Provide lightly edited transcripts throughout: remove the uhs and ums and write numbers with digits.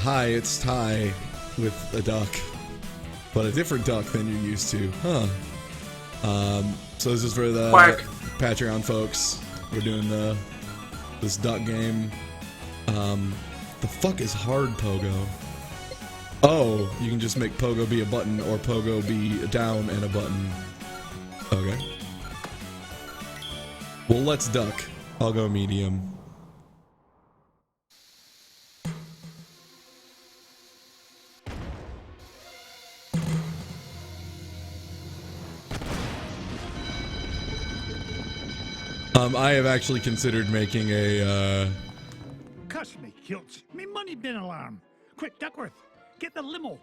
Hi, it's Ty with a duck, but a different duck than you're used to, huh? So this is for the Patreon folks. We're doing this duck game. The fuck is hard pogo? Oh, you can just make pogo be a button or pogo be down and a button. Okay. Well, let's duck. I'll go medium. I have actually considered making a, Cuss me, kilts. Me money bin alarm. Quick, Duckworth, get the limo.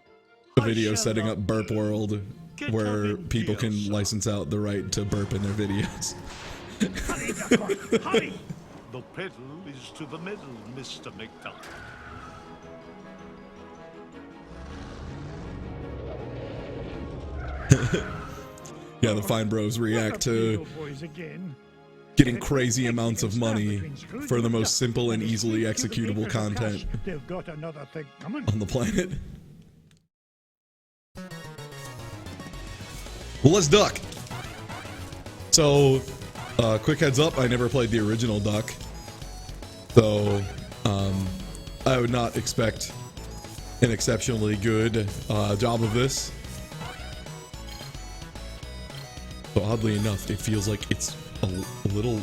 a video setting up Burp World where people can license out the right to burp in their videos. Hurry, Duckworth, hurry! The pedal is to the middle, Mr. McDuck. Yeah, the Fine Bros react to Boys again. getting crazy amounts of money for the most simple and easily executable content They've got another thing coming. on the planet. Well, let's duck. So, quick heads up, I never played the original Duck. So, I would not expect an exceptionally good job of this. So oddly enough, it feels like it's a little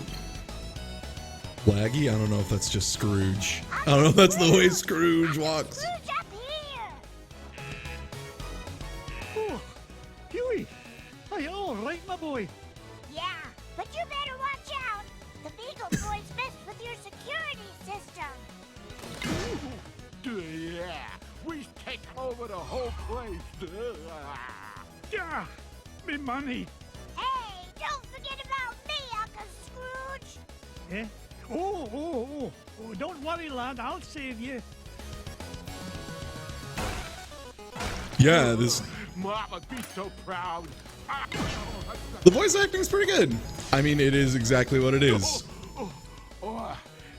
laggy. I don't know if that's just Scrooge. I don't know if that's the way Scrooge walks. Scrooge up here! Oh, Huey, are you all right, my boy? Yeah, but you better watch out. The Beagle Boys messed with your security system. Yeah, we've taken over the whole place. Yeah, me money. Hey, don't forget about me, Uncle Scrooge. Eh? Oh, don't worry, lad, I'll save you. Yeah, this. Mama, be so proud. The voice acting is pretty good. I mean, it is exactly what it is. Oh,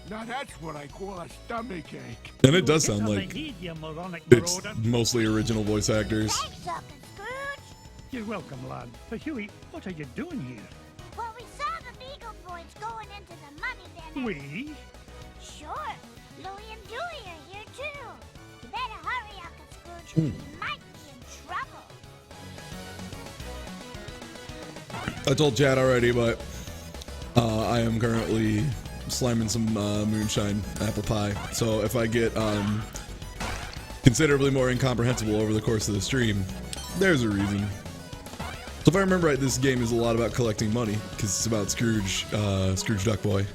now that's what I call a stomach ache. And it does sound Get all I like need, you moronic it's marauder. mostly original voice actors. Thanks, Uncle Scrooge. You're welcome, lad. But Huey, what are you doing here? Well, we saw the Beagle Boys going into the money bin. and- We? Sure, Louie and Dewey are here, too. You better hurry, Uncle Scrooge. You might be in trouble. I told Chad already, but I am currently slamming some moonshine apple pie. So if I get considerably more incomprehensible over the course of the stream, there's a reason. So if I remember right, this game is a lot about collecting money because it's about Scrooge, Scrooge Duck Boy.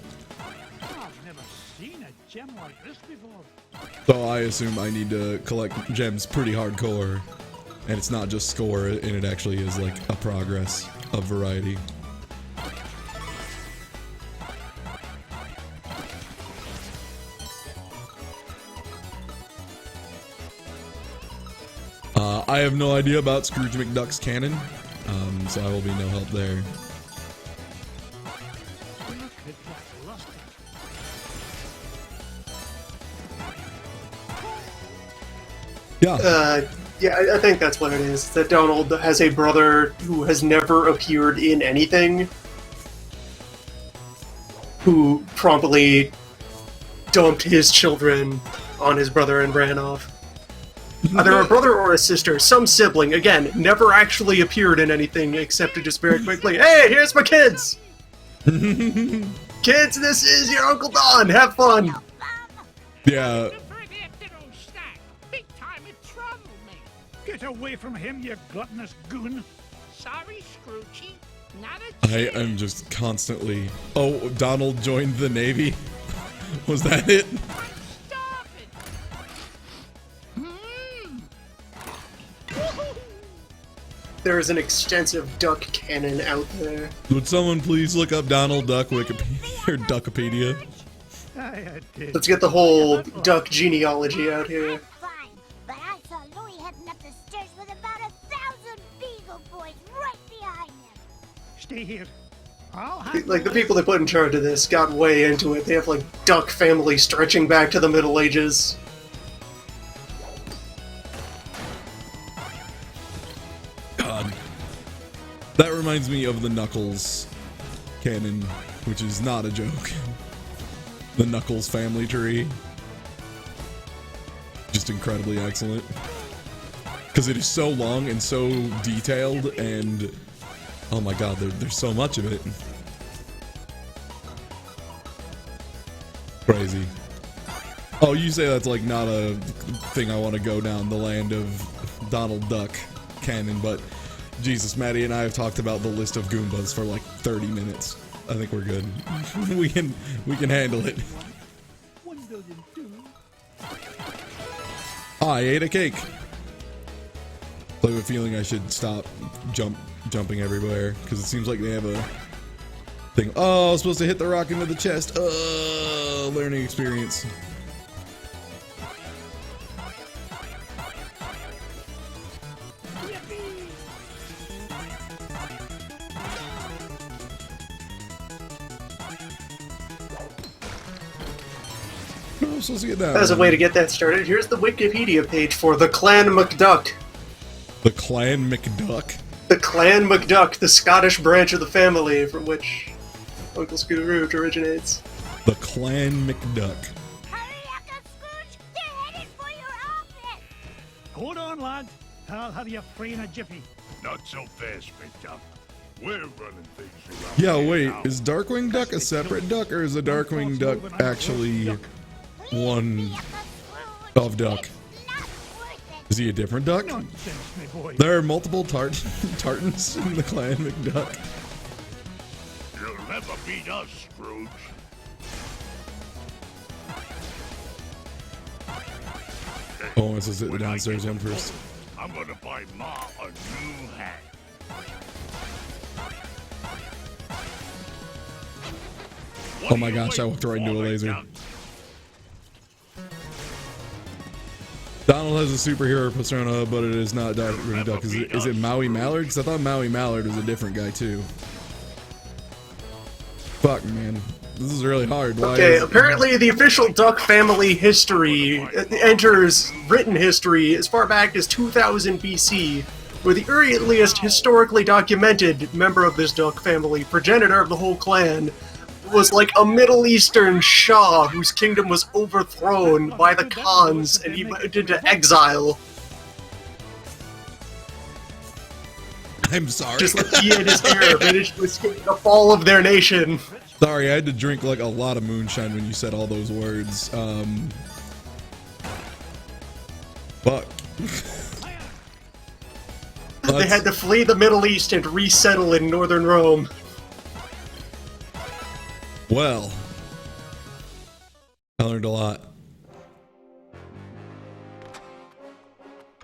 Oh, I've never seen a gem like this before. So I assume I need to collect gems pretty hardcore, and it's not just score, and it actually is like a progress of variety. I have no idea about Scrooge McDuck's canon, so I will be no help there. Look at that luster. Yeah. Yeah, I think that's what it is. That Donald has a brother who has never appeared in anything, who promptly dumped his children on his brother and ran off. Either a brother or a sister, some sibling, again, never actually appeared in anything except to just very quickly, hey, here's my kids! Kids, this is your Uncle Don, have fun! Yeah. Get away from him, you gluttonous goon. Sorry, Scroochy. Not a I am just constantly. Oh, Donald joined the Navy? Was that it? Stop it. There is an extensive duck canon out there. Would someone please look up Donald Duck Wikipedia or Duckipedia? I did. Let's get the whole duck genealogy out here. Fine, but I saw Louie heading up the stairs with about 1,000 Beagle Boys right behind him. Stay here. I'll have Like, the people they put in charge of this got way into it. They have, like, duck family stretching back to the Middle Ages. That reminds me of the Knuckles canon, which is not a joke. The Knuckles family tree. Just incredibly excellent. Because it is so long and so detailed, and oh my god, there's so much of it. Crazy. Oh, you say that's like not a thing I want to go down the land of Donald Duck canon, but Jesus, Maddie and I have talked about the list of Goombas for like 30 minutes. I think we're good. we can handle it. I ate a cake. I have a feeling I should stop jumping everywhere because it seems like they have a thing. Oh, I was supposed to hit the rock into the chest. Learning experience. No, I'm supposed to get that. As a way to get that started, here's the Wikipedia page for the Clan McDuck. The Clan McDuck? The Clan McDuck, the Scottish branch of the family from which Uncle Scrooge originates. The Clan McDuck. Hurry, Uncle Scrooge! They're headed for your office! Hold on, lads. I'll have you free in a jiffy. Not so fast, McDuck. We're running things around. Yeah, here wait, now. is Darkwing Duck a separate duck, or is a Darkwing Duck actually one of Duck? Is he a different duck? Nonsense, my boy. There are multiple tartans in the Clan McDuck. You'll never beat us, Scrooge. Oh, I was supposed to hit the downstairs one first. I'm gonna buy Ma a new hat. Oh my gosh, I walked right into a laser. Donald has a superhero persona, but it is not Darkwing Duck. Is it Maui Mallard? Because I thought Maui Mallard was a different guy too. Fuck, man. This is really hard. Why Okay, is... apparently the official Duck family history enters written history as far back as 2000 BC, where the earliest historically documented member of this Duck family, progenitor of the whole clan, was like a Middle Eastern Shah whose kingdom was overthrown by the Khans and he went into exile. I'm sorry. Just like he and his heir managed to escape the fall of their nation. Sorry, I had to drink like a lot of moonshine when you said all those words. Fuck. They had to flee the Middle East and resettle in northern Rome. Well, I learned a lot.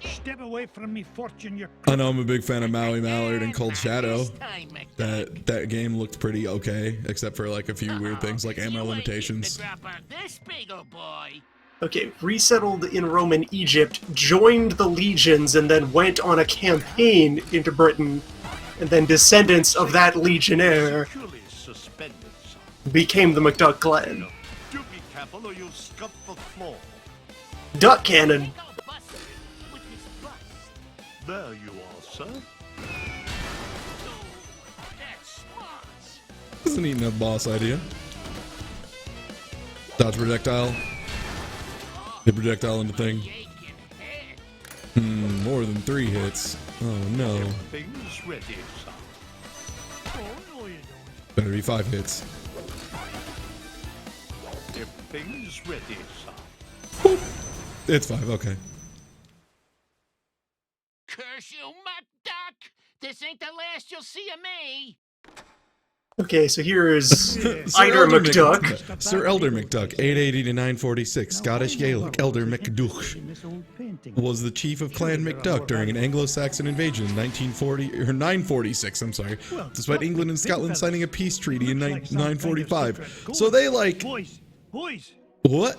Step away from me, fortune, you I know I'm a big fan of Maui Mallard and Cold Shadow. Time, McDuck. That game looked pretty okay, except for like a few weird things like ammo limitations. This big old boy. Okay, resettled in Roman Egypt, joined the legions, and then went on a campaign into Britain, and then descendants of that legionnaire Securely suspended, son. became the McDuck clan. Do be careful or you'll scuff the floor. Duck cannon. Go bust him with his bust. There you are, sir. That's smart. This is a neat enough boss idea. Dodge projectile. Hit projectile into thing. More than 3 hits. Oh no. Things ready, son. Oh, no, you don't. Better be 5 hits. Everything's ready, son. It's 5, okay. Curse you, McDuck! This ain't the last you'll see of me. Okay, so here is Sir Eider Elder McDuck. Sir Elder McDuck, 880 to 946, Scottish Gaelic, Elder McDuck, In this old painting. was the chief of Clan McDuck during an Anglo-Saxon invasion in 1940 or 946. I'm sorry, despite England and Scotland signing a peace treaty in 945. So they like Boys, boys. what?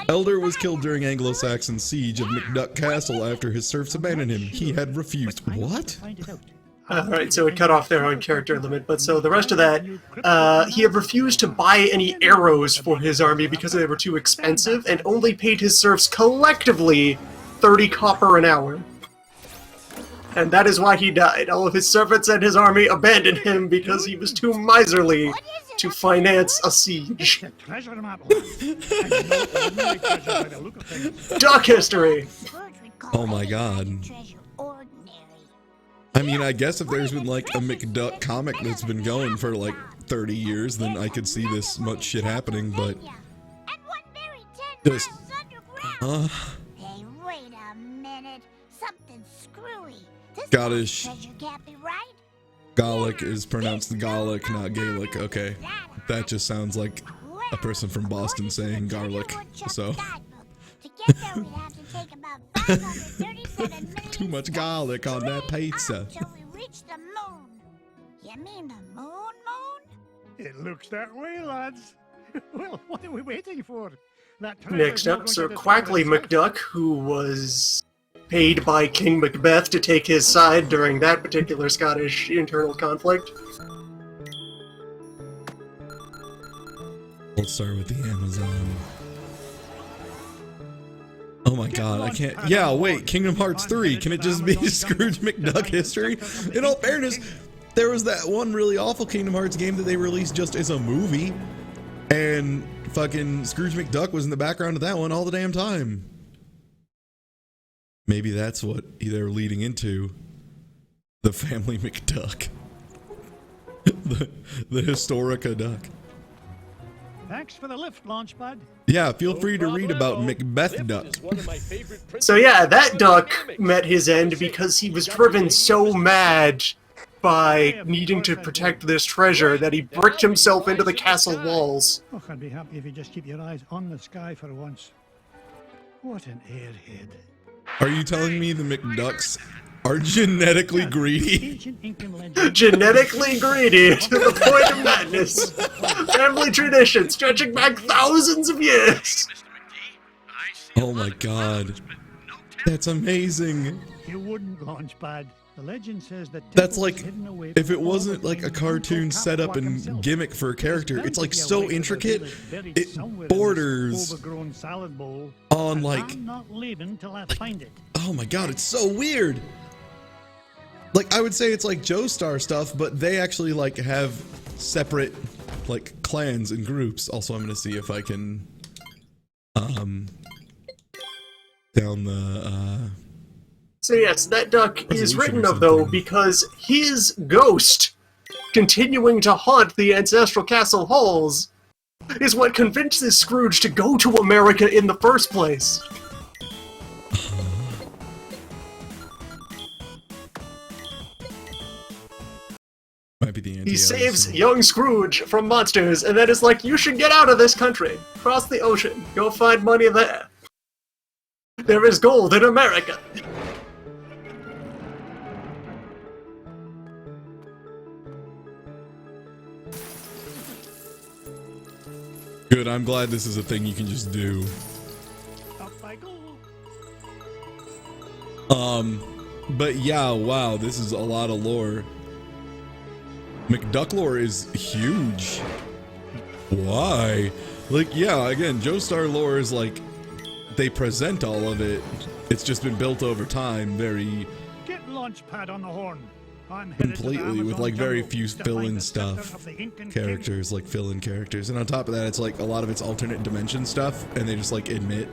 Elder was killed during Anglo-Saxon siege of McDuck Castle after his serfs abandoned him. He had refused. What? Find it out. Alright, so it cut off their own character limit, but so the rest of that, he had refused to buy any arrows for his army because they were too expensive, and only paid his serfs collectively 30 copper an hour. and that is why he died. All of his servants and his army abandoned him because he was too miserly to finance a siege. It's a treasure map, lad. And no ordinary treasure by the look of things. Duck history! Oh my god. I mean, I guess if there's been like a McDuck comic that's been going for like 30 years, then I could see this much shit happening, but just, Hey, wait a minute. Something screwy. This Scottish. treasure can't be right. Gallic is pronounced Gallic, not Gaelic. Okay, that just sounds like a person from Boston saying garlic, so. Too much garlic on that pizza. Till we reach the moon. You mean the moon? It looks that way, lads. Well, what are we waiting for? That treasure's Next not up, going Sir to discover Quackly itself. McDuck, who was paid by King Macbeth to take his side during that particular Scottish internal conflict. Let's start with the Amazon. Oh my god, I can't. Yeah, wait, Kingdom Hearts 3. Can it just be Scrooge McDuck history? In all fairness, there was that one really awful Kingdom Hearts game that they released just as a movie, and fucking Scrooge McDuck was in the background of that one all the damn time. Maybe that's what they're leading into. The Family McDuck. the Historica Duck. Thanks for the lift, Launchpad. Yeah, feel free to read about Macbeth Duck. So yeah, that duck met his end because he was driven so mad by needing to protect this treasure that he bricked himself into the castle walls. Oh, I'd be happy if you just keep your eyes on the sky for once. What an airhead. Are you telling me the McDucks are genetically greedy? Ancient Incan legend. Genetically greedy to the point of madness. Family tradition stretching back thousands of years. Oh my god. That's amazing. You wouldn't, Launchpad. The legend says that That's temples like, hidden away if from it all wasn't the like a kingdoms cartoon Uncle setup Quack and himself. gimmick for a character, There's it's like bound to be a so way to the intricate, village buried it somewhere in borders this overgrown salad bowl, on and like, I'm not leaving till I find it. oh my god, it's so weird. Like, I would say it's like Joestar stuff, but they actually like have separate like clans and groups. Also, I'm gonna see if I can down the So yes, that duck is Resolution written or of though something. because his ghost continuing to haunt the ancestral castle halls is what convinces Scrooge to go to America in the first place. might be the He anti-Alice saves one. young Scrooge from monsters and then is like, you should get out of this country. Cross the ocean. Go find money there. There is gold in America. Good, I'm glad this is a thing you can just do. Up I go. But yeah, wow, this is a lot of lore. McDuck lore is huge. Why? Like, yeah, again, Joestar lore is like, they present all of it. It's just been built over time, very Get Launchpad on the horn. I'm headed to the completely, with Amazon like very jungle few to find fill-in the scepter stuff. of the Incan Characters, like fill-in characters. And on top of that, it's like a lot of it's alternate dimension stuff, and they just like admit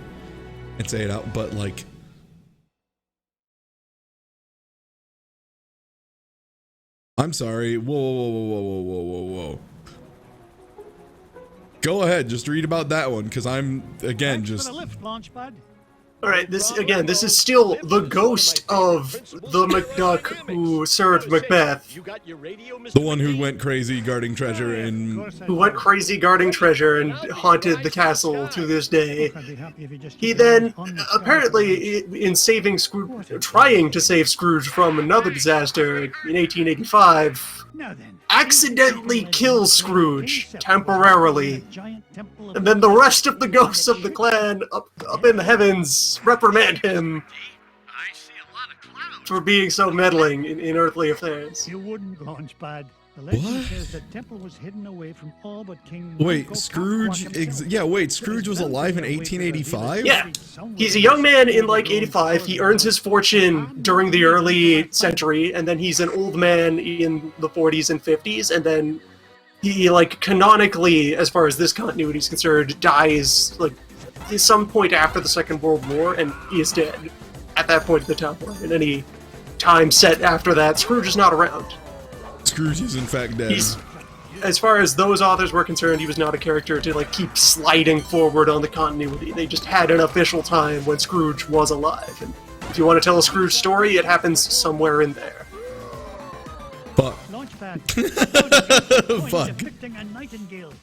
and say it out, but like, I'm sorry. Whoa, whoa, whoa, whoa, whoa, whoa, whoa, whoa. Go ahead, just read about that one, because I'm, again, Thanks just... for the lift, Launchpad. Alright, this is still the ghost of the McDuck who served Macbeth, The one who went crazy guarding treasure and... who went crazy guarding treasure and haunted the castle to this day. I'd be happy if you just He keep your then, eyes on the sky for apparently, in saving Scrooge, trying to save Scrooge from another disaster in 1885, Now then, accidentally kills Scrooge temporarily. And then the rest of the ghosts of the clan up in the heavens reprimand him for being so meddling in earthly affairs. You wouldn't, Launchpad. The legend What? says the temple was hidden away from all but King Wait, Michael Scrooge. Cockwalk himself. Yeah, wait, Scrooge was alive in 1885? Yeah. He's a young man in like 85. He earns his fortune during the early century, and then he's an old man in the 40s and 50s, and then he, like, canonically, as far as this continuity is concerned, dies, like, at some point after the Second World War, and he is dead at that point in the timeline. In any time set after that, Scrooge is not around. Scrooge is in fact dead. As far as those authors were concerned, he was not a character to, like, keep sliding forward on the continuity. They just had an official time when Scrooge was alive. And if you want to tell a Scrooge story, it happens somewhere in there. Fuck. Launchpad. Fuck. Depicting a nightingale.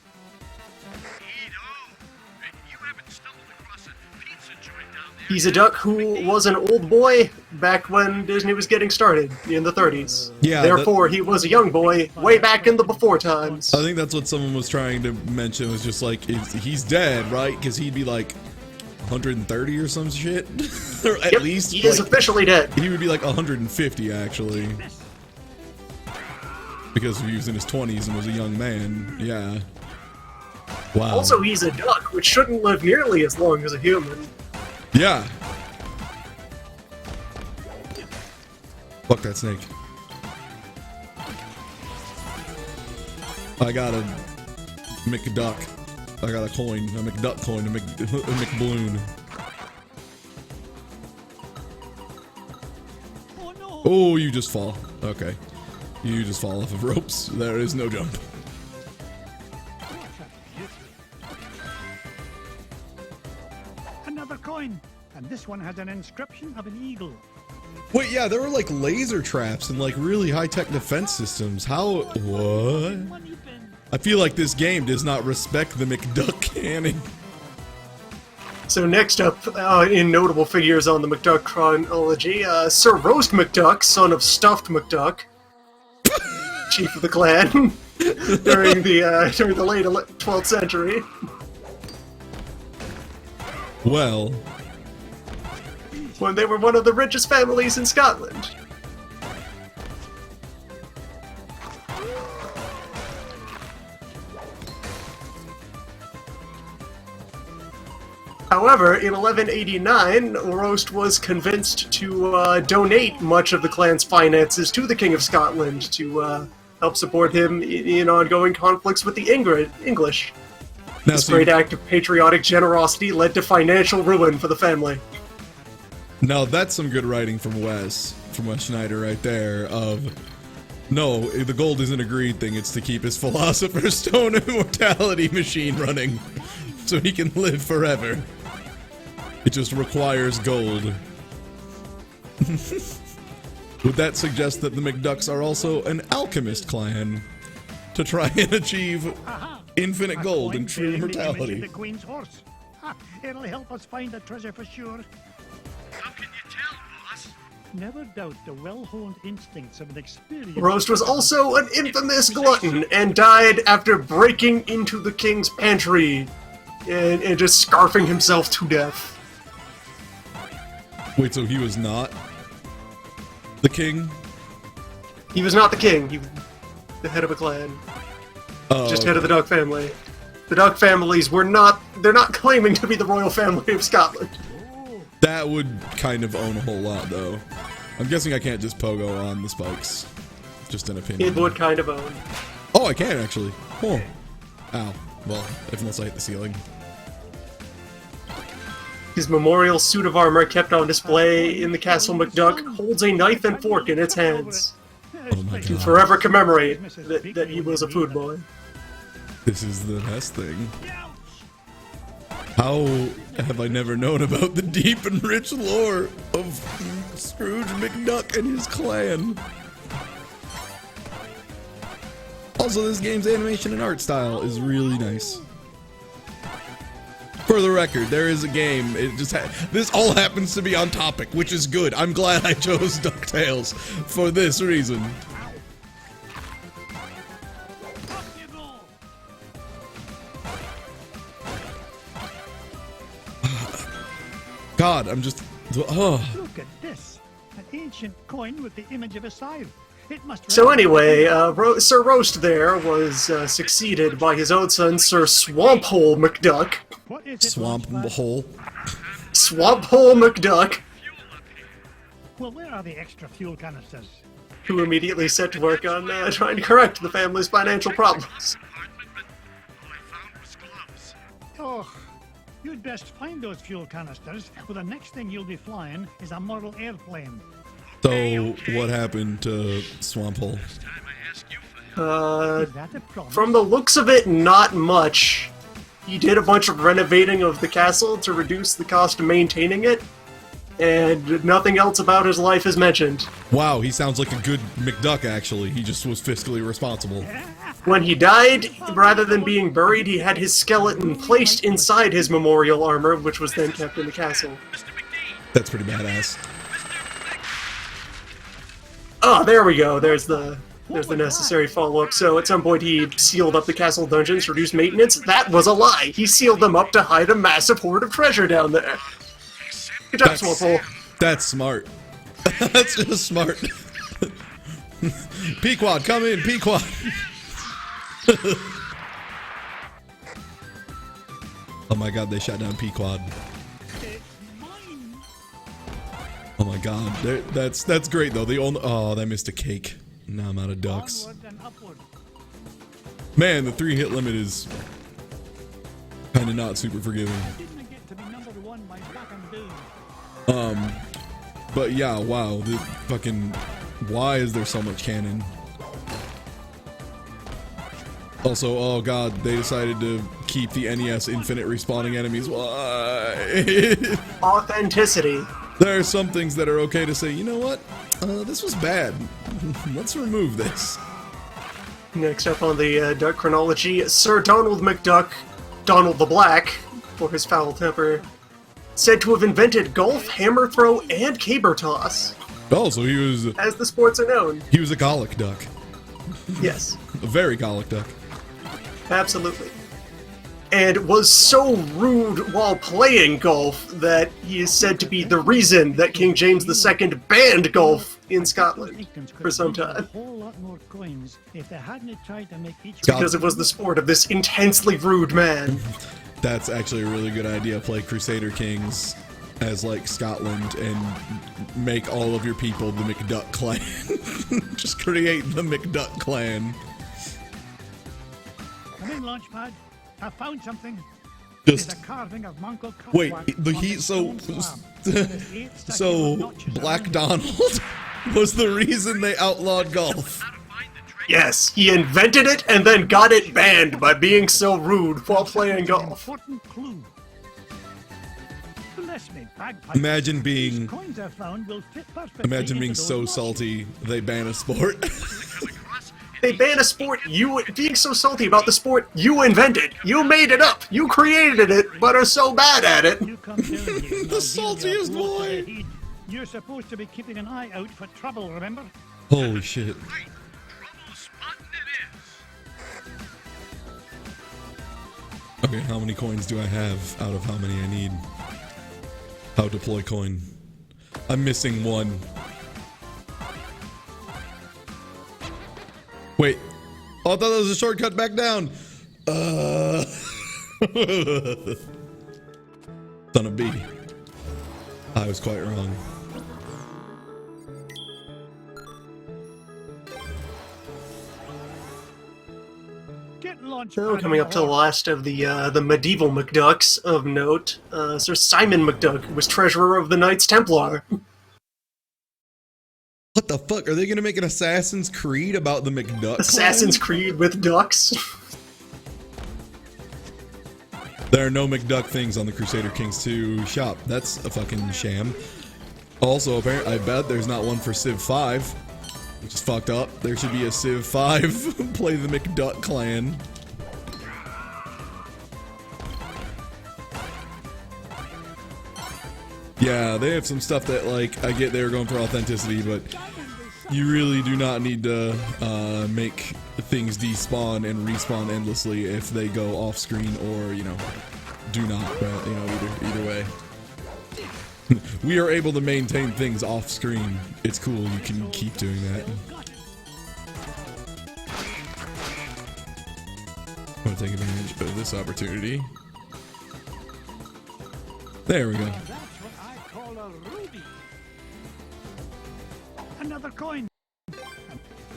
He's a duck who was an old boy back when Disney was getting started in the 30s. Yeah, Therefore, he was a young boy way back in the before times. I think that's what someone was trying to mention, was just like, he's dead, right? Because he'd be like 130 or some shit. Or at Yep, least. he is officially dead. He would be like 150, actually. Because he was in his 20s and was a young man. Yeah. Wow. Also, he's a duck, which shouldn't live nearly as long as a human. Yeah. Fuck that snake. I got a McDuck. I got a coin, a McDuck coin, a McBloon. Oh no! Oh, you just fall. Okay. You just fall off of ropes. There is no jump. Another coin, and this one has an inscription of an eagle. Wait, yeah, there were like laser traps and like really high-tech defense systems. How? What? Money bin. I feel like this game does not respect the McDuck canon. So next up, in notable figures on the McDuck chronology, Sir Roast McDuck, son of Stuffed McDuck, chief of the clan, during the late 12th century. Well, When they were one of the richest families in Scotland. However, in 1189, Roast was convinced to donate much of the clan's finances to the King of Scotland to help support him in ongoing conflicts with the English. now This see, great act of patriotic generosity led to financial ruin for the family. now that's some good writing from Wes Schneider right there. Of no, the gold isn't a greed thing; it's to keep his Philosopher's Stone immortality machine running, so he can live forever. It just requires gold. Would that suggest that the McDucks are also an alchemist clan to try and achieve Aha! infinite A gold coin and true bearing the image of immortality? The Queen's horse. Ha, it'll help us find the treasure for sure. How can you tell, boss? Never doubt the well-honed instincts of an experienced... Roast was also an infamous glutton and died after breaking into the king's pantry and just scarfing himself to death. Wait, so he was not the king? He was not the king, he was the head of a clan. Oh, Just head of the Duck family. The Duck families were not, they're not claiming to be the royal family of Scotland. that would kind of own a whole lot, though. I'm guessing I can't just pogo on the spikes. Just an opinion. It would kind of own. Oh, I can actually. Oh. Ow. Well, unless I hit the ceiling. His memorial suit of armor kept on display in the Castle McDuck holds a knife and fork in its hands Oh my to god. forever commemorate that he was a food boy. This is the best thing. How have I never known about the deep and rich lore of Scrooge McDuck and his clan? Also, this game's animation and art style is really nice. For the record, there is a game. It just this all happens to be on topic, which is good. I'm glad I chose DuckTales for this reason. God, I'm just. Oh. Look at this. An ancient coin with the image of a scythe. It must So rain. anyway, Sir Roast there was succeeded by his own son, Sir Swamphole McDuck. What is it, Swamp Launchpad? hole. Swamphole McDuck, Well, where are the extra fuel canisters? who immediately set to work on trying to correct the family's financial problems. Oh, you'd best find those fuel canisters, or the next thing you'll be flying is a model airplane. So, what happened to Swamp Hole? Is that a promise? From the looks of it, not much. He did a bunch of renovating of the castle to reduce the cost of maintaining it, and nothing else about his life is mentioned. Wow, he sounds like a good McDuck, actually. He just was fiscally responsible. When he died, rather than being buried, he had his skeleton placed inside his memorial armor, which was then kept in the castle. That's pretty badass. Oh, there we go. There's the necessary follow-up. So at some point he sealed up the castle dungeons to reduce maintenance. That was a lie. He sealed them up to hide a massive hoard of treasure down there. Good job, Swamphole. That's smart. That's just smart. Pequod, come in, Pequod. Oh my god, they shot down Pequod. Oh my god, that's great though. The only they missed a cake. Now I'm out of ducks. Onward and upward. Man, the 3-hit limit is kind of not super forgiving. Didn't I get to be number one by back and doing? But yeah, wow, the fucking why is there so much cannon? Also, oh god, they decided to keep the NES infinite respawning enemies. Why? Authenticity. There are some things that are okay to say, you know what? This was bad. Let's remove this. Next up on the Duck chronology, Sir Donald McDuck, Donald the Black, for his foul temper, said to have invented golf, hammer throw, and caber toss, Oh, so he was as the sports are known. a Gallic duck. Yes, A very Gallic duck. absolutely. And was so rude while playing golf that he is said to be the reason that King James II banned golf in Scotland for some time. A whole lot more coins if they hadn't tried to make each Because it was the sport of this intensely rude man. That's actually a really good idea. Play Crusader Kings as like Scotland and make all of your people the McDuck clan. Just create the McDuck clan. Come in, Launchpad. I found something. Just It's a carving of Monko wait, Cutwack the on heat. the So, stone slab. There's 8 so circular notches Black around it. Donald was the reason they outlawed golf. Yes, he invented it and then got it banned by being so rude while playing It's an golf. important clue. Bless me, bagpipes. Imagine being, These coins I found will fit perfectly imagine being into those so notches. salty they ban a sport. They ban a sport being so salty about the sport you invented. You made it up. You created it, but are so bad at it. You come down here and The I'll give you a saltiest blow to boy. the head. You're supposed to be keeping an eye out for trouble, remember? Holy shit. Okay, how many coins do I have out of how many I need? How deploy coin? I'm missing one. Wait. Oh, I thought that was a shortcut back down. Son of B. I was quite wrong. Get launched. So, coming up to the last of the medieval McDucks of note, Sir Simon McDuck, who was treasurer of the Knights Templar. What the fuck? Are they gonna make an Assassin's Creed about the McDuck? Assassin's clan? Creed with ducks. There are no McDuck things on the Crusader Kings 2 shop. That's a fucking sham. Also, apparently, I bet there's not one for Civ 5, which is fucked up. There should be a Civ 5. Play the McDuck clan. Yeah, they have some stuff that, like, I get they were going for authenticity, but you really do not need to make things despawn and respawn endlessly if they go off screen or, you know, do not, you know, either way. We are able to maintain things off screen. It's cool, you can keep doing that. want to take advantage of this opportunity. There we go. That's what I call a ruby. Another coin.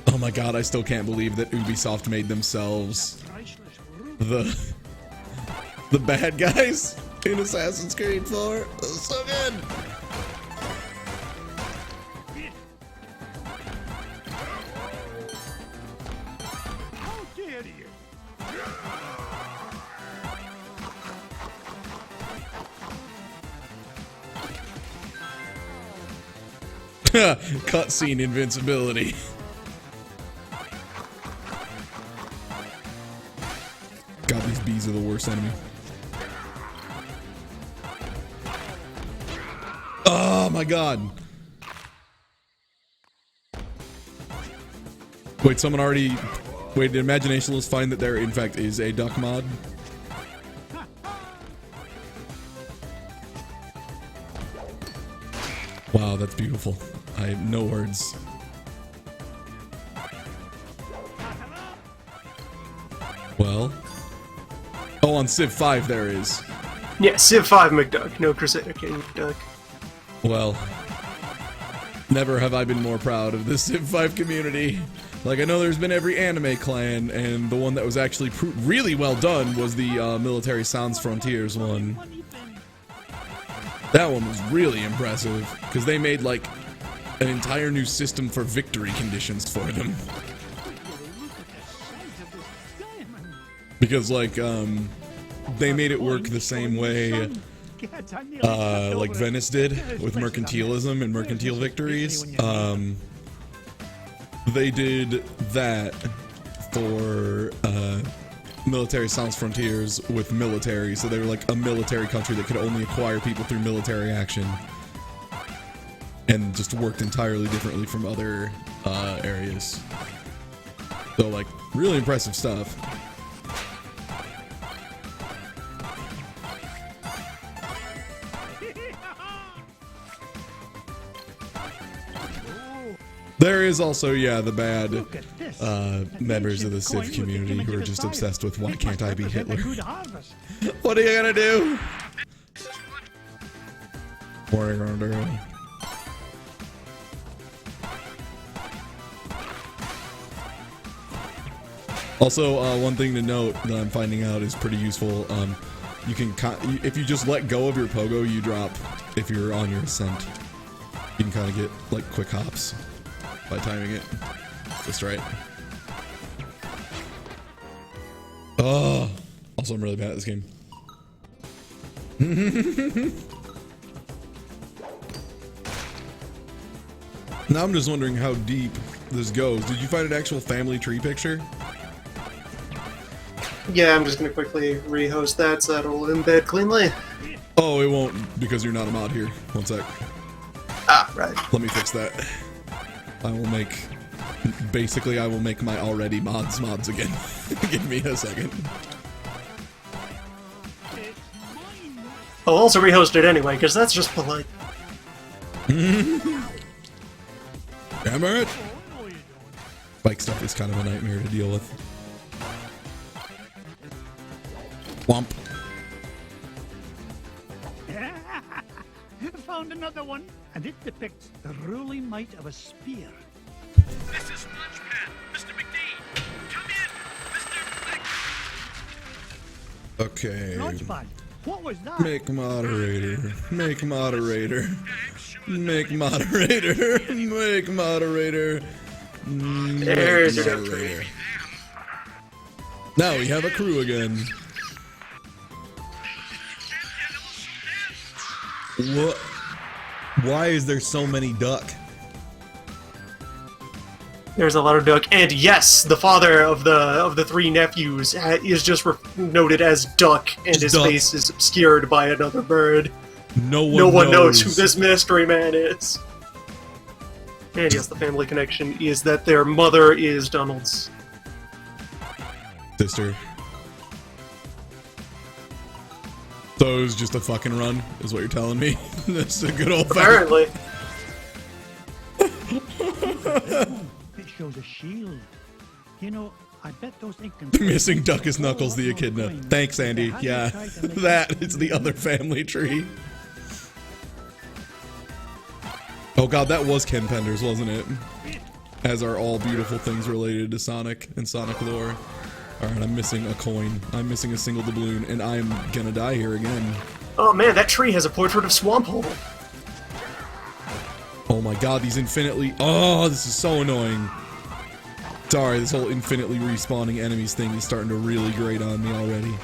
Oh my god, I still can't believe that Ubisoft made themselves Priceless ruby. the bad guys in Assassin's Creed 4. That was so good. How dare you? Cutscene invincibility. God, these bees are the worst enemy. Oh my god. Wait, someone already... Wait, did Imaginationalists find that there in fact is a duck mod? Wow, that's beautiful. I have no words. Well... Oh, on Civ 5 there is. Yeah, Civ 5 McDuck, no Crusader King McDuck. Well, never have I been more proud of the Civ 5 community. Like, I know there's been every anime clan, and the one that was actually really well done was the Military Sans Frontiers one. That one was really impressive, because they made, like, an entire new system for victory conditions for them. Because, like, they made it work the same way like Venice did with mercantilism and mercantile victories. They did that for Military Sans Frontiers with military, so they were like a military country that could only acquire people through military action, and just worked entirely differently from other areas. So, like, really impressive stuff. There is also, yeah, the bad members of the Civ community who are just obsessed with why can't I be Hitler? What are you gonna do? Warning under. Also, one thing to note that I'm finding out is pretty useful. You can, if you just let go of your pogo, you drop. If you're on your ascent, you can kind of get like quick hops by timing it just right. Oh, also I'm really bad at this game. Now I'm just wondering how deep this goes. Did you find an actual family tree picture? Yeah, I'm just gonna quickly rehost that so that'll embed cleanly. Oh, it won't because you're not a mod here. One sec. Ah, right. Let me fix that. I will make... Basically, I will make my already mods again. Give me a second. I'll also rehost it anyway, because that's just polite. Damn it! Bike stuff is kind of a nightmare to deal with. Womp. Found another one, and it depicts the ruling might of a spear. This is Launchpad, Mr. McD. Come in, Mr. Mc... Okay. Launchpad, what was that? Make moderator. Make moderator. Make moderator. Make moderator. There's your moderator. Now we have a crew again. What? Why is there so many duck? There's a lot of duck, and yes, the father of the three nephews is just noted as Duck, and his Duck. face is obscured by another bird. No one knows who this mystery man is. And yes, the family connection is that their mother is Donald's sister. So it was just a fucking run, is what you're telling me? That's a good old apparently. It shows a shield. You know, I bet those ink Missing duck is Knuckles the Echidna. Thanks, Andy. Yeah, that is the other family tree. Oh god, that was Ken Penders, wasn't it? As are all beautiful things related to Sonic and Sonic lore. Alright, I'm missing a coin. I'm missing a single doubloon, and I'm gonna die here again. Oh man, that tree has a portrait of Swamphole. Oh my god, these infinitely... Oh, this is so annoying. Sorry, this whole infinitely respawning enemies thing is starting to really grate on me already.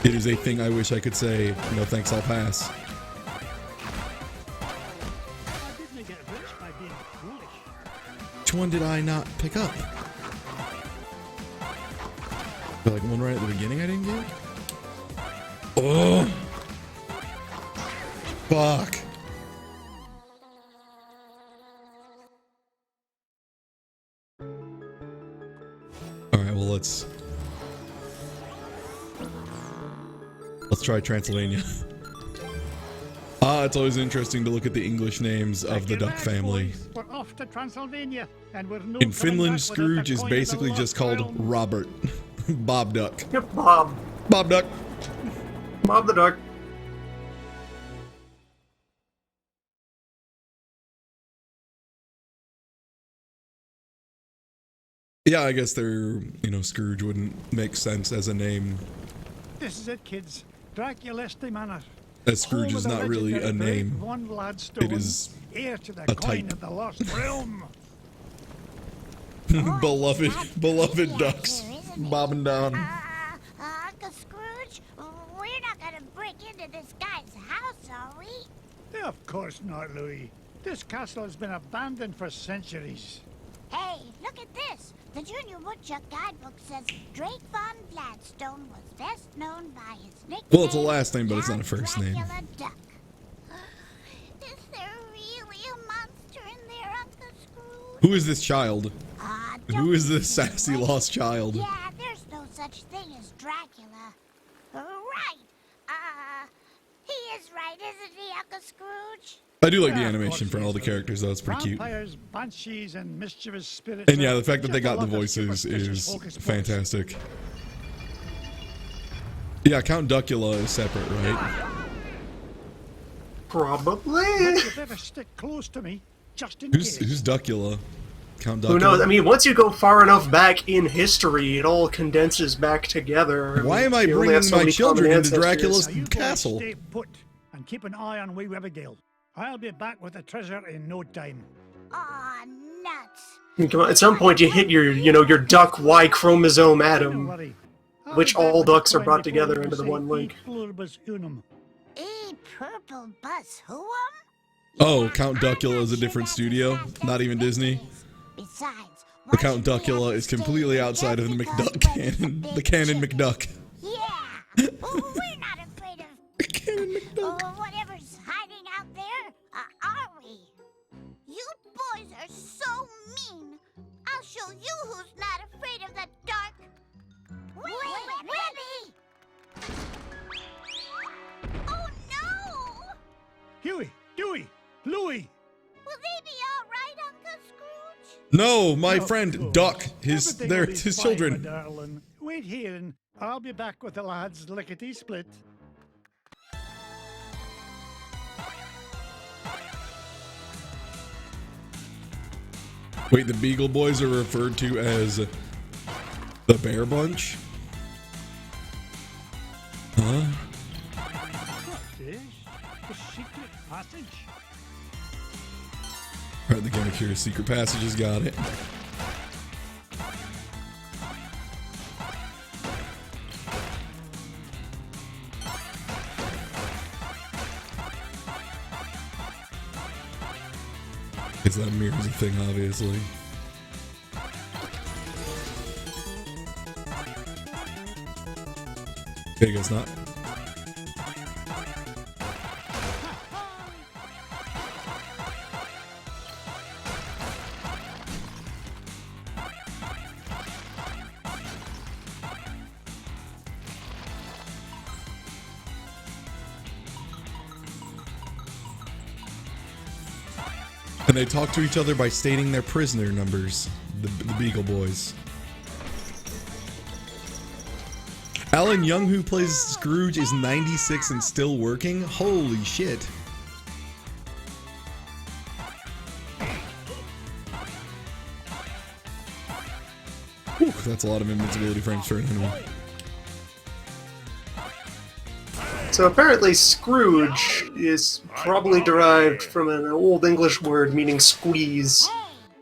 It is a thing I wish I could say, no thanks, I'll pass. Which one did I not pick up? Like one right at the beginning I didn't get? Oh! Fuck. Alright, well let's try Transylvania. It's always interesting to look at the English names of the duck family. We're off to Transylvania, and we're no In Finland, Scrooge is basically just called Robert. Bob Duck. Yep, Bob. Bob Duck. Bob the Duck. Yeah, I guess they're, Scrooge wouldn't make sense as a name. This is it, kids. Draculesti Manor. As Scrooge is not really a name. It is heir to the a coin type. of the lost realm. beloved ducks. Bobbing down. Uncle Scrooge, we're not gonna break into this guy's house, are we? Of course not, Louis. This castle has been abandoned for centuries. Hey, look at this. The Junior Woodchuck guidebook says Drake Von Gladstone was best known by his nickname. Well, it's a last name, but it's not a first name. Dracula Duck. Is there really a monster in there, Uncle Scrooge? Who is this child? Don't Who is be this silly. sassy lost child? Yeah, there's no such thing as Dracula. Right. He is right, isn't he, Uncle Scrooge? I do like the Yeah, of animation course for all the he is, Louis. characters, though. It's pretty cute. Vampires, banshees, and mischievous spirits. And yeah, the fact that they just got the a lot of voices superstitious is hocus pocus. fantastic. Yeah, Count Duckula is separate, right? Probably. But you better stick close to me, just in case. Who's Duckula? Count Duckula? Who knows? I mean, once you go far enough back in history, it all condenses back together. Why am I You only bringing have so my many children common into ancestors. Dracula's Now you boys castle? stay put and keep an eye on wee Abigail. I'll be back with the treasure in no time. Aw, nuts. Come on, at some point you hit your duck Y chromosome Don't atom, worry. I'll which be back all with the ducks are coin brought before together you into the say one link. e pluribus unum. E purple bus who'em? Oh, Count Duckula is a different studio, not even Disney. Besides, The Count Duckula is completely outside of the McDuck canon. The canon McDuck. Yeah. We're not afraid of Canon McDuck. whatever's hiding out there, are we? You boys are so mean. I'll show you who's not afraid of the dark. Webby! Oh no! Huey, Dewey, Louie. Will they be all right, Uncle Scrooge? No, my Of friend course. Duck. Everything They're will be his fine, children. my darling. Wait here and I'll be back with the lads lickety split. Wait, the Beagle Boys are referred to as the Bear Bunch? Huh? What's this? The secret passage? Alright, the Game of Curious Secret Passages got it. Because that mirrors a thing, obviously. Okay, I guess not. And they talk to each other by stating their prisoner numbers. the Beagle Boys. Alan Young, who plays Scrooge, is 96 and still working. Holy shit. Whew, that's a lot of invincibility frames for an enemy. So apparently Scrooge is probably derived from an old English word meaning squeeze. Hey,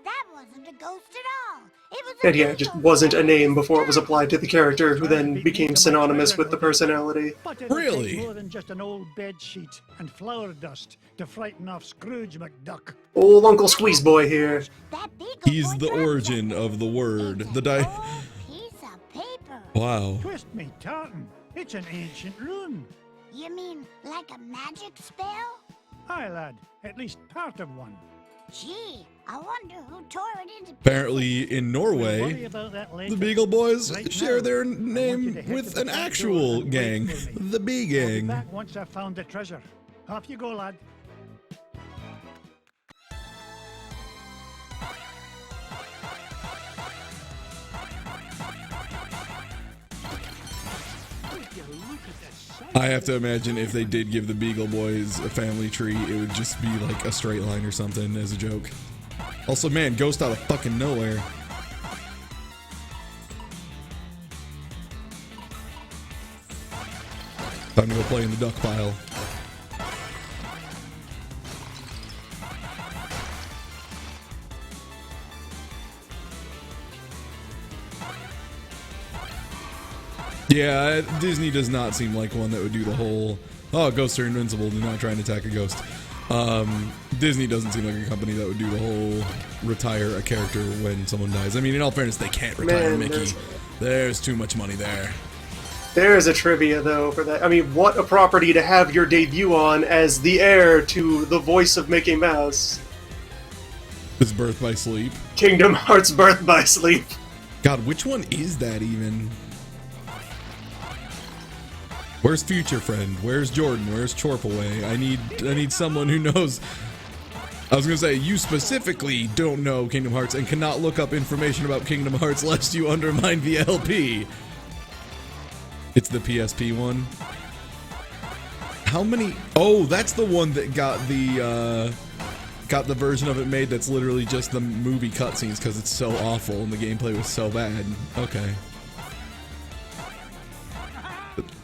that wasn't a ghost at all. It was And yeah, it just wasn't a name before it was applied to the character, who then became synonymous with the personality. But it'll Really? take more than just an old bed sheet and flour dust to frighten off Scrooge McDuck. Old Uncle Squeeze Boy here. That Beagle He's Boy the got origin something. of the word. It's The an di- old piece of paper. Wow. Twist me tartan. It's an ancient rune. You mean like a magic spell? Aye, lad. At least part of one. Gee, I wonder who tore it into Apparently in We'll worry Norway, about that later. the Beagle Boys Right share now, their I want you name to head with to the an back door actual and wait gang, for me. the B I'll be Gang. back once I've found the treasure. Off you go, lad. I have to imagine if they did give the Beagle Boys a family tree, it would just be like a straight line or something as a joke. Also, man, ghost out of fucking nowhere. Time to go play in the duck pile. Yeah, Disney does not seem like one that would do the whole, oh, ghosts are invincible, do not try and attack a ghost. Disney doesn't seem like a company that would do the whole retire a character when someone dies. I mean, in all fairness, they can't retire Man, Mickey. There's too much money there. There is a trivia, though, for that. I mean, what a property to have your debut on as the heir to the voice of Mickey Mouse. His birth by sleep. Kingdom Hearts Birth by Sleep. God, which one is that even? Where's Future Friend? Where's Jordan? Where's Chorpaway? I need someone who knows. I was gonna say, you specifically don't know Kingdom Hearts and cannot look up information about Kingdom Hearts lest you undermine the LP. It's the PSP one. How many? Oh, that's the one that got the version of it made that's literally just the movie cutscenes because it's so awful and the gameplay was so bad. Okay.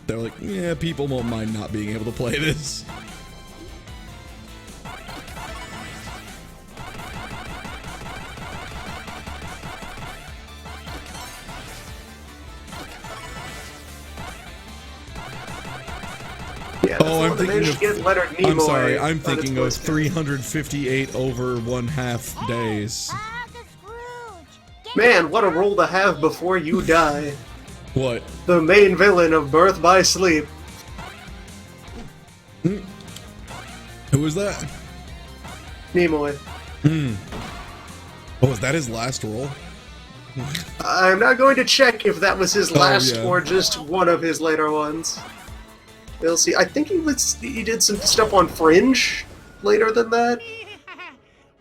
They're like, yeah, people won't mind not being able to play this. Yeah, Oh, I'm thinking of. get Leonard Nimoy I'm sorry, I'm on its thinking of voice cast. 358 over 1/2 days. Father Scrooge! Get Man, what a role to have before you die. What? The main villain of Birth by Sleep. Who was that? Nimoy. Oh, was that his last role? I'm not going to check if that was his last yeah. or just one of his later ones. We'll see. I think he did some stuff on Fringe later than that.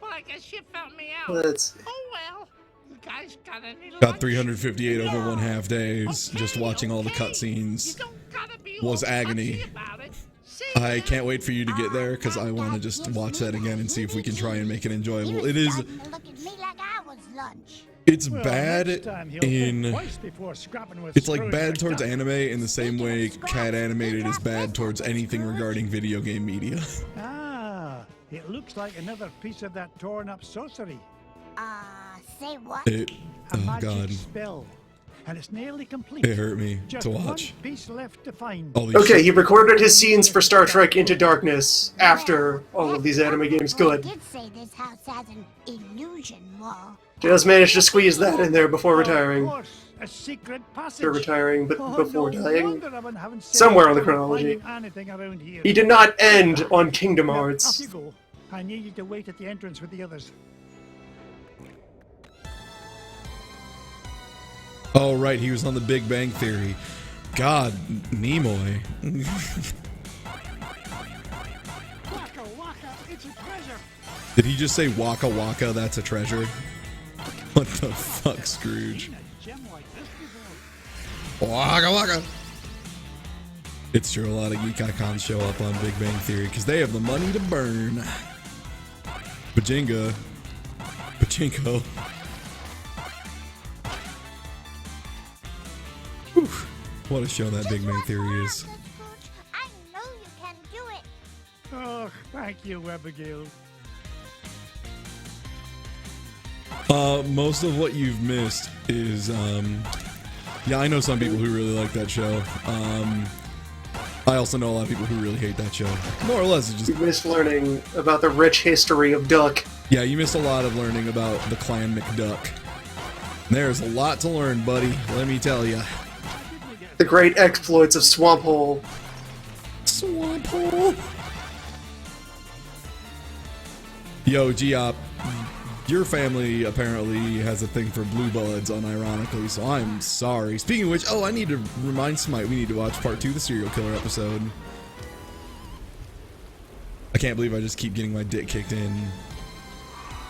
Well, I guess you found me out. Let's see. Oh well. You guys got any Got lunch? 358 over 1/2 days. Just watching all the Okay. cutscenes. You don't gotta be was all agony. touchy about it. See I ya. can't wait for you to get there because I want to just watch that again and see if we can try and make it enjoyable. It is. starting to look at me like I was lunch. It's Well, bad next time he'll think in. twice before scrapping with It's like Scrooge bad towards McDuck. anime in the same way Cat Animated is bad towards anything regarding video game media. Ah, it looks like another piece of that torn up sorcery. Say what? It. A Oh magic god. spell. And it's nearly complete. It hurt me Just to one watch. piece left to find. All these Okay, shit- he recorded his scenes for Star Trek Into Darkness after all of these anime games. I Good. did say this house has an illusion wall. Just managed to squeeze that in there before retiring. Of course, a secret passage. Or retiring, but Oh, before no dying. wonder I've been having Somewhere on the trouble chronology. finding anything around here. He did not end on Kingdom Now, off Hearts. you go. I need you to wait at the entrance with the others. Oh right, he was on The Big Bang Theory. God, Nimoy. Waka waka, it's a treasure. Did he just say Waka Waka? That's a treasure. What the fuck, Scrooge? Seen a gem like this before. Waka waka. It's true, a lot of geek icons show up on Big Bang Theory because they have the money to burn. Pachinko. Whew. What a show that Big Bang Theory is. I know you can do it. Oh, thank you, Abigail. Most of what you've missed is, yeah, I know some people who really like that show. I also know a lot of people who really hate that show. More or less, it's You just, missed learning about the rich history of Duck. yeah, you missed a lot of learning about the clan McDuck. There's a lot to learn, buddy, let me tell ya. The great exploits of Swamp Hole. Swamp Hole. Yo, Geop, your family apparently has a thing for Blue Bloods, unironically, so I'm sorry. Speaking of which, oh, I need to remind Smite we need to watch part 2 of the serial killer episode. I can't believe I just keep getting my dick kicked in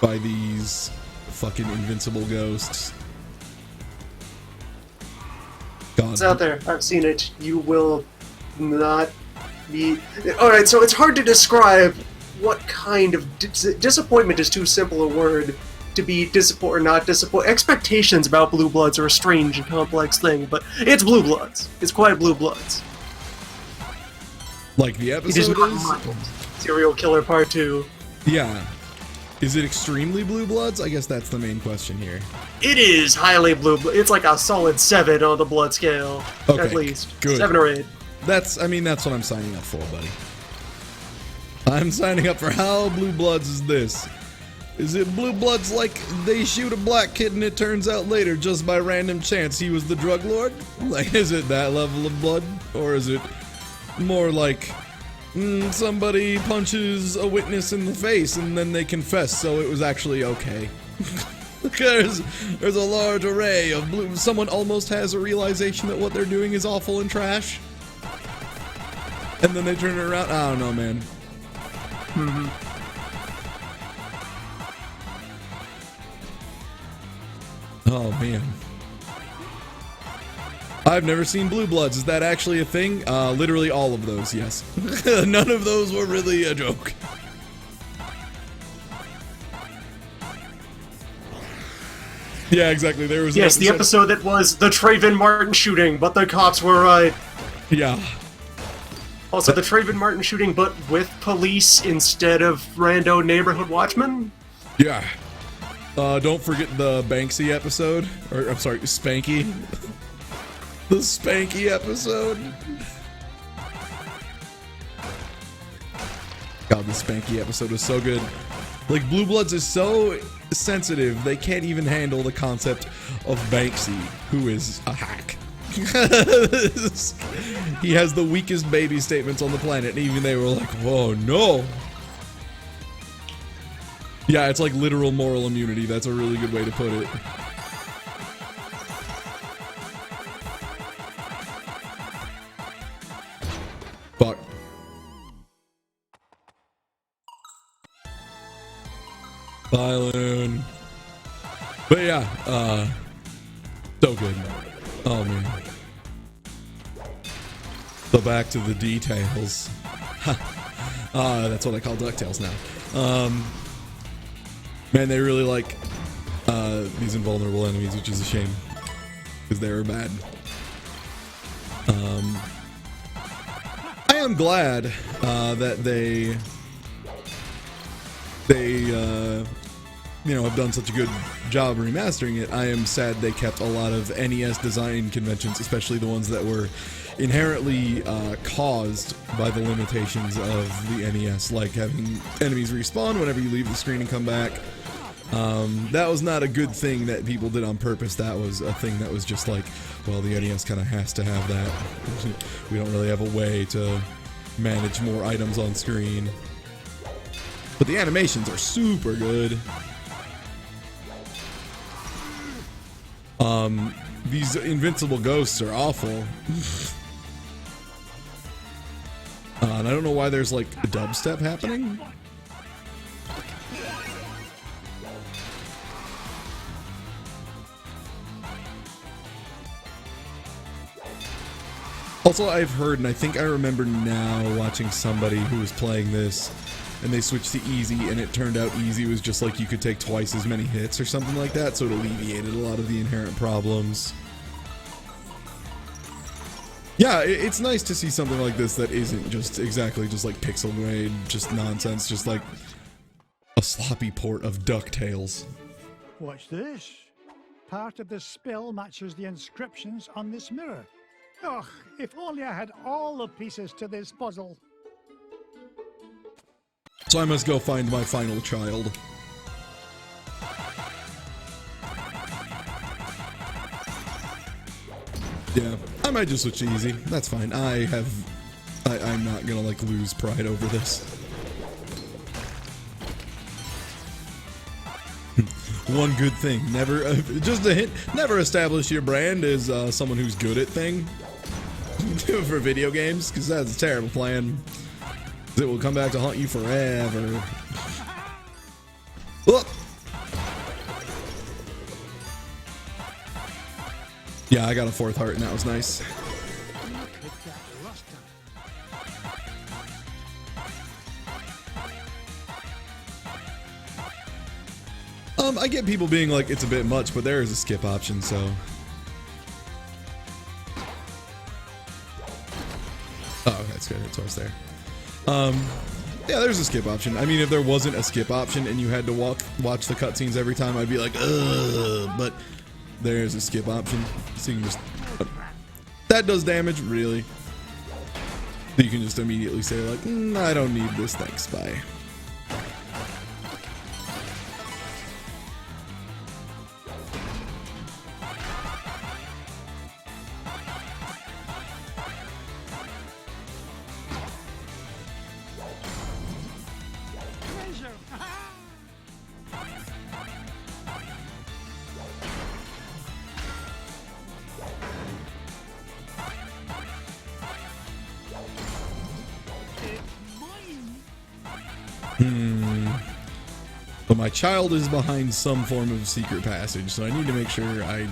by these fucking invincible ghosts. God. It's out there. I've seen it. You will not be... Alright, so it's hard to describe what kind of... disappointment is too simple a word to be disappointed or not disappointed. Expectations about Blue Bloods are a strange and complex thing, but it's Blue Bloods. It's quite Blue Bloods. Like the It episode is not is? like Serial Killer Part 2. Yeah. Is it extremely Blue Bloods? I guess that's the main question here. It is highly Blue Blood. It's like a solid 7 on the blood scale. Okay, At least. good. 7 or 8. That's what I'm signing up for, buddy. I'm signing up for how Blue Bloods is this? Is it Blue Bloods like they shoot a black kid and it turns out later just by random chance he was the drug lord? Like, is it that level of blood? Or is it more like somebody punches a witness in the face and then they confess so it was actually okay? There's a large array of blue. Someone almost has a realization that what they're doing is awful and trash. And then they turn it around. I don't know, man. Oh, man. I've never seen Blue Bloods. Is that actually a thing? Literally all of those, yes. None of those were really a joke. Yeah, exactly. There was Yes, the episode that was the Trayvon Martin shooting, but the cops were right. Yeah. Also, the Trayvon Martin shooting, but with police instead of rando neighborhood watchmen? Yeah. Don't forget the Banksy episode. Or, I'm sorry, Spanky. The Spanky episode. God, the Spanky episode was so good. Like, Blue Bloods is so sensitive, they can't even handle the concept of Banksy, who is a hack. He has the weakest baby statements on the planet, and even they were like, whoa, no. Yeah, it's like literal moral immunity. That's a really good way to put it. Fuck. Balloon. But yeah, so good. Oh man. So back to the details. That's what I call DuckTales now. Man, they really like these invulnerable enemies, which is a shame because they were bad. I am glad that they you know, have done such a good job remastering it. I am sad they kept a lot of NES design conventions, especially the ones that were inherently caused by the limitations of the NES, like having enemies respawn whenever you leave the screen and come back. That was not a good thing that people did on purpose. That was a thing that was just like, well, the NES kind of has to have that. We don't really have a way to manage more items on screen. But the animations are super good. These invincible ghosts are awful. And I don't know why there's like a dubstep happening. Also, I've heard, and I think I remember now watching somebody who was playing this, and they switched to easy, and it turned out easy was just like you could take twice as many hits or something like that, so it alleviated a lot of the inherent problems. Yeah, it's nice to see something like this that isn't just exactly just like pixel grade, just nonsense, just like a sloppy port of DuckTales. Watch this. Part of the spell matches the inscriptions on this mirror. Ugh, if only I had all the pieces to this puzzle. So I must go find my final child. Yeah, I might just switch to easy. That's fine. I'm not gonna like lose pride over this. One good thing, never, just a hint, never establish your brand as someone who's good at thing for video games, because that's a terrible plan. It will come back to haunt you forever. Oh. Yeah, I got a 4th heart and that was nice. I get people being like, it's a bit much, but there is a skip option, so. Oh, that's good. It's always there. Yeah, there's a skip option. I mean, if there wasn't a skip option and you had to watch the cutscenes every time, I'd be like, ugh, but there's a skip option. So you can just, that does damage, really. So you can just immediately say like, I don't need this, thanks, bye. But my child is behind some form of secret passage, so I need to make sure I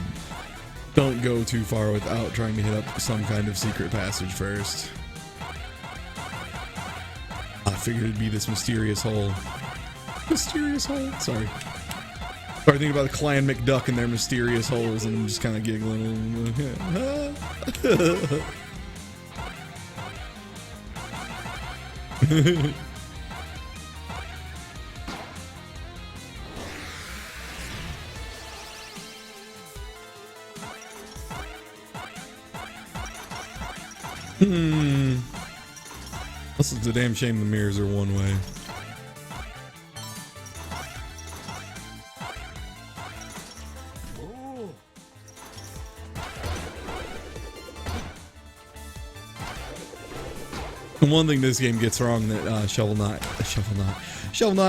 don't go too far without trying to hit up some kind of secret passage first. I figured it'd be this mysterious hole. Mysterious hole? Sorry. Started thinking about the clan McDuck and their mysterious holes, and I'm just kind of giggling. This is a damn shame the mirrors are one way. And one thing this game gets wrong that Shovel Knight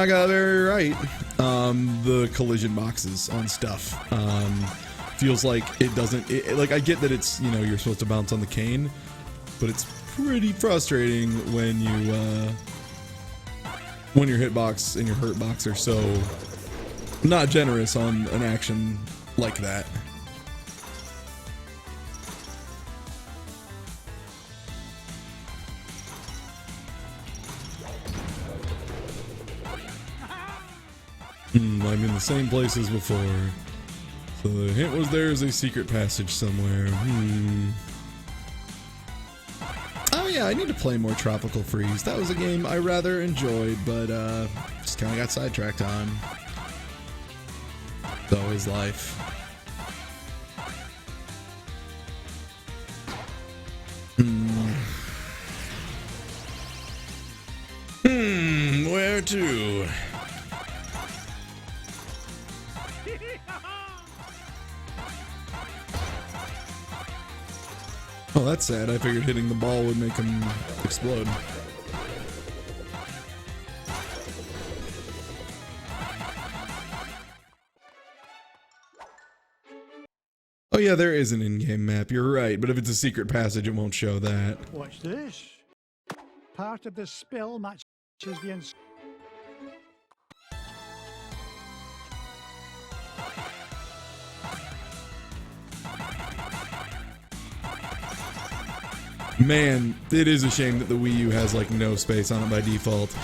got very right. The collision boxes on stuff. Feels like it doesn't, like I get that it's, you know, you're supposed to bounce on the cane, but it's pretty frustrating when your hitbox and your hurt box are so not generous on an action like that. I'm in the same place as before. So the hint was there is a secret passage somewhere. Oh yeah, I need to play more Tropical Freeze. That was a game I rather enjoyed, but just kind of got sidetracked on. It's always life. Where to? Oh, that's sad. I figured hitting the ball would make him explode. Oh yeah, there is an in-game map. You're right, but if it's a secret passage, it won't show that. Watch this. Part of the spell matches the Man, it is a shame that the Wii U has like no space on it by default.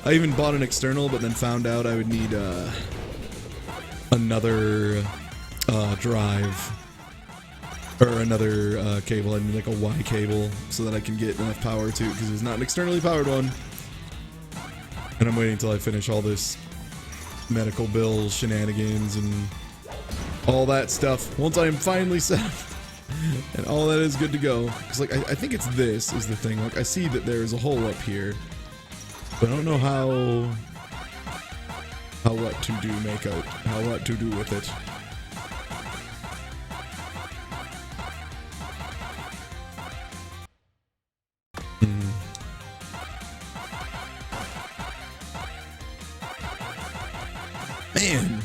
I even bought an external, but then found out I would need another drive or another cable. I need like a Y cable so that I can get enough power to, because it's not an externally powered one. And I'm waiting until I finish all this medical bill shenanigans and all that stuff. Once I am finally set up and all that is good to go, because like I think it's this is the thing. Like I see that there is a hole up here, but I don't know how what to do what to do with it. Man.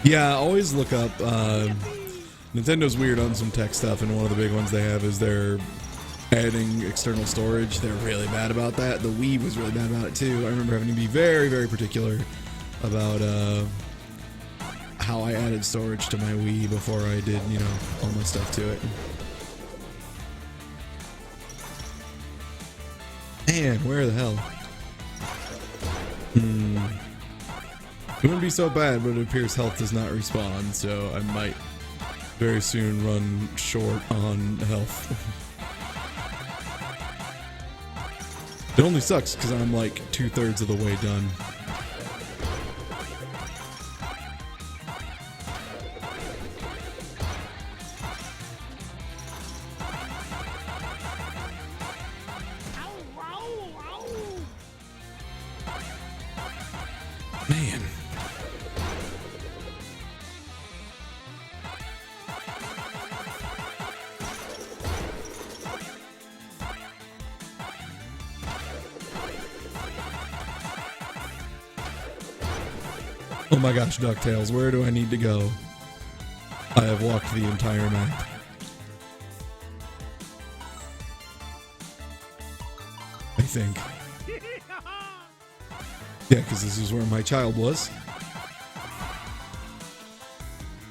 Yeah, always look up, Nintendo's weird on some tech stuff, and one of the big ones they have is they're adding external storage. They're really bad about that. The Wii was really bad about it too. I remember having to be very, very particular about how I added storage to my Wii before I did, you know, all my stuff to it. Man, where the hell? It wouldn't be so bad, but it appears health does not respawn, so I might very soon run short on health. It only sucks because I'm like 2/3 of the way done. Man. Oh my gosh, DuckTales, where do I need to go? I have walked the entire map. I think. Yeah, because this is where my child was.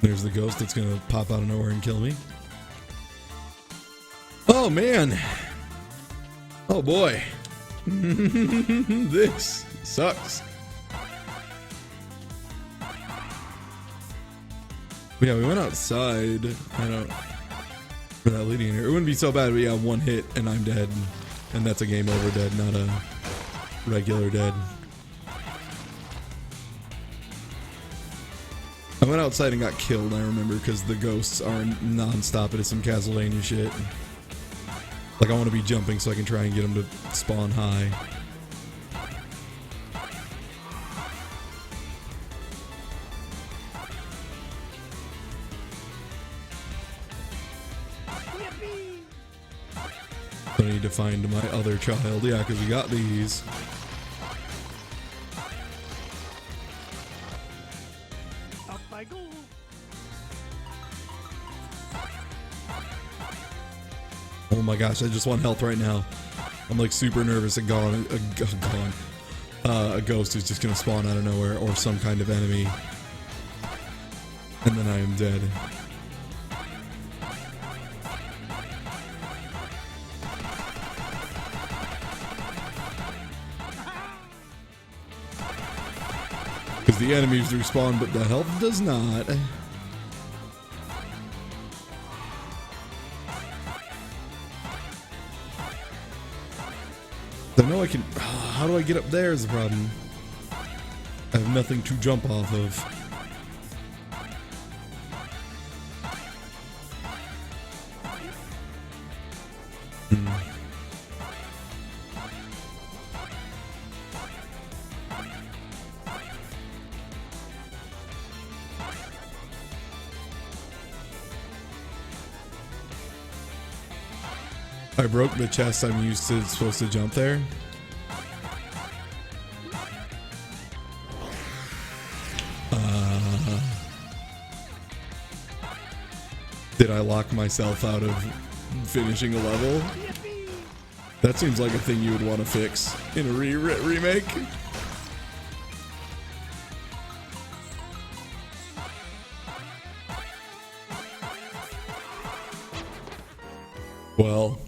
There's the ghost that's gonna pop out of nowhere and kill me. Oh man! Oh boy! This sucks. Yeah, we went outside. I don't. Without leading in here, it wouldn't be so bad. But yeah, one hit and I'm dead, and that's a game over dead, not a regular dead. I went outside and got killed, I remember, because the ghosts are non-stop. It is some Castlevania shit. Like, I want to be jumping so I can try and get them to spawn high. I need to find my other child. Yeah, because we got these. Oh my gosh, I just want health right now. I'm like super nervous and a ghost is just gonna spawn out of nowhere, or some kind of enemy. And then I am dead. Because the enemies respawn, but the health does not. I know I can. How do I get up there is the problem. I have nothing to jump off of. I broke the chest I'm used to supposed to jump there. Did I lock myself out of finishing a level. That seems like a thing you would want to fix in a remake. Well.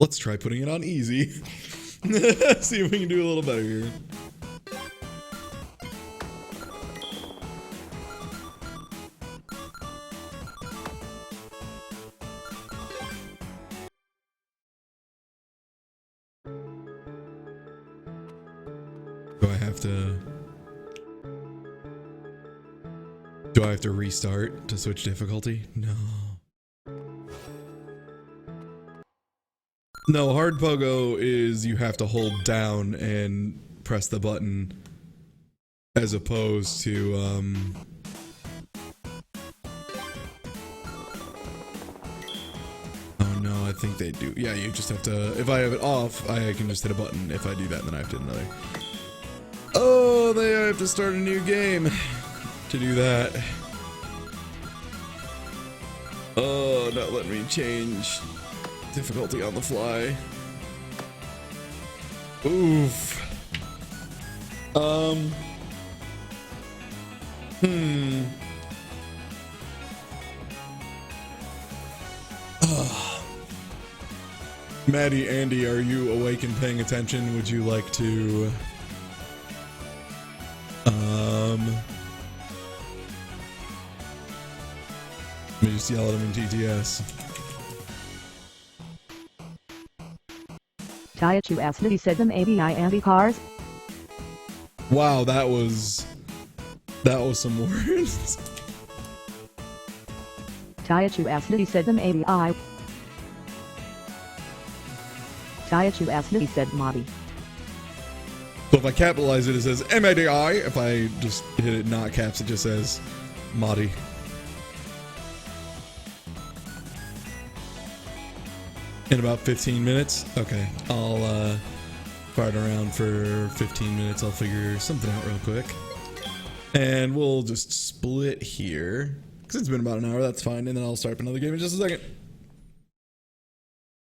Let's try putting it on easy. See if we can do a little better here. Do I have to restart to switch difficulty? No. No, hard pogo is you have to hold down and press the button as opposed to oh no, I think they do. Yeah, you just have to, if I have it off, I can just hit a button. If I do that, then I have to hit another. Oh, they have to start a new game to do that. Oh, not letting me change difficulty on the fly. Oof. Maddie, Andy, are you awake and paying attention? Would you like to let me just yell at him in TTS. Daichu asked if he said them ABI Andy cars. Wow, that was some words. Daichu asked if he said them ABI. Daichu asked if he said Madi. So if I capitalize it, it says M-A-D-I. If I just hit it not caps, it just says Madi. In about 15 minutes? Okay, I'll fart around for 15 minutes. I'll figure something out real quick. And we'll just split here. Because it's been about an hour, that's fine. And then I'll start up another game in just a second.